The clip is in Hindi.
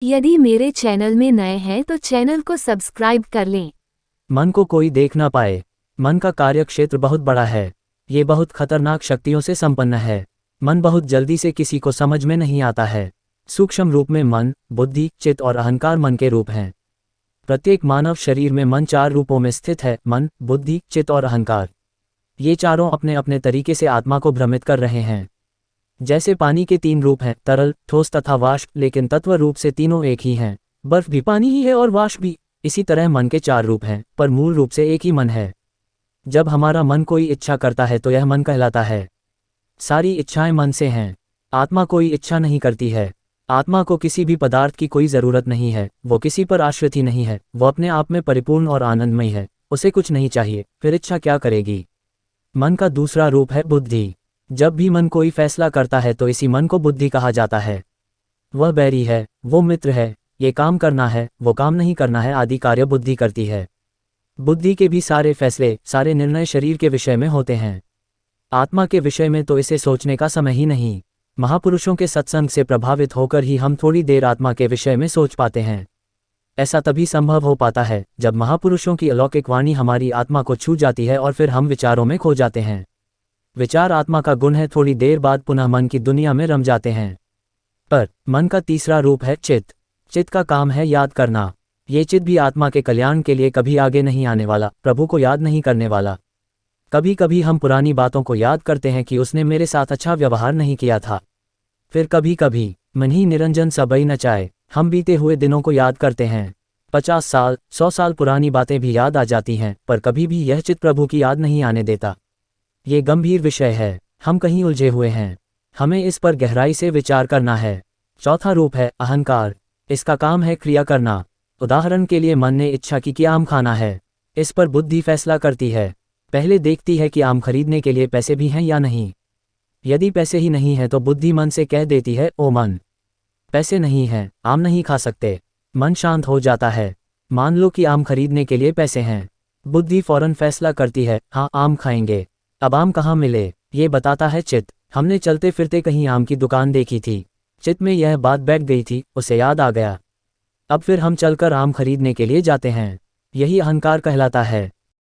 यदि मेरे चैनल में नए हैं तो चैनल को सब्सक्राइब कर लें। मन को कोई देख ना पाए। मन का कार्यक्षेत्र बहुत बड़ा है। ये बहुत खतरनाक शक्तियों से संपन्न है। मन बहुत जल्दी से किसी को समझ में नहीं आता है। सूक्ष्म रूप में मन, बुद्धि, चित्त और अहंकार मन के रूप हैं। प्रत्येक मानव शरीर में मन 4 रूपों में स्थित है: मन, बुद्धि, चित्त और अहंकार। ये चारों अपने अपने तरीके से आत्मा को भ्रमित कर रहे हैं। जैसे पानी के 3 रूप हैं: तरल, ठोस तथा वाष्प, लेकिन तत्व रूप से तीनों एक ही हैं। बर्फ भी पानी ही है और वाष्प भी। इसी तरह मन के 4 रूप हैं, पर मूल रूप से एक ही मन है। जब हमारा मन कोई इच्छा करता है तो यह मन कहलाता है। सारी इच्छाएं मन से हैं। आत्मा कोई इच्छा नहीं करती है। आत्मा को किसी भी पदार्थ की कोई ज़रूरत नहीं है। वो किसी पर आश्रित ही नहीं है। वो अपने आप में परिपूर्ण और आनंदमय है। उसे कुछ नहीं चाहिए, फिर इच्छा क्या करेगी। मन का दूसरा रूप है बुद्धि। जब भी मन कोई फैसला करता है तो इसी मन को बुद्धि कहा जाता है। वह बैरी है, वो मित्र है, ये काम करना है, वो काम नहीं करना है आदि कार्य बुद्धि करती है। बुद्धि के भी सारे फैसले, सारे निर्णय शरीर के विषय में होते हैं। आत्मा के विषय में तो इसे सोचने का समय ही नहीं। महापुरुषों के सत्संग से प्रभावित होकर ही हम थोड़ी देर आत्मा के विषय में सोच पाते हैं। ऐसा तभी संभव हो पाता है जब महापुरुषों की अलौकिक वाणी हमारी आत्मा को छू जाती है और फिर हम विचारों में खो जाते हैं। विचार आत्मा का गुण है, थोड़ी देर बाद पुनः मन की दुनिया में रम जाते हैं। पर मन का तीसरा रूप है चित्त। चित्त का काम है याद करना। ये चित्त भी आत्मा के कल्याण के लिए कभी आगे नहीं आने वाला, प्रभु को याद नहीं करने वाला। कभी कभी हम पुरानी बातों को याद करते हैं कि उसने मेरे साथ अच्छा व्यवहार नहीं किया था। फिर कभी कभी मन ही निरंजन सबई नचाए, हम बीते हुए दिनों को याद करते हैं। 50 साल 100 साल पुरानी बातें भी याद आ जाती हैं, पर कभी भी यह चित्त प्रभु की याद नहीं आने देता। ये गंभीर विषय है, हम कहीं उलझे हुए हैं। हमें इस पर गहराई से विचार करना है। चौथा रूप है अहंकार। इसका काम है क्रिया करना। उदाहरण के लिए मन ने इच्छा की कि आम खाना है। इस पर बुद्धि फैसला करती है। पहले देखती है कि आम खरीदने के लिए पैसे भी हैं या नहीं। यदि पैसे ही नहीं है तो बुद्धि मन से कह देती है, ओ मन, पैसे नहीं हैं, आम नहीं खा सकते। मन शांत हो जाता है। मान लो कि आम खरीदने के लिए पैसे हैं। बुद्धि फौरन फैसला करती है, हाँ आम खाएंगे। अब आम कहाँ मिले, ये बताता है चित्त। हमने चलते फिरते कहीं आम की दुकान देखी थी। चित्त में यह बात बैठ गई थी, उसे याद आ गया। अब फिर हम चलकर आम खरीदने के लिए जाते हैं। यही अहंकार कहलाता है।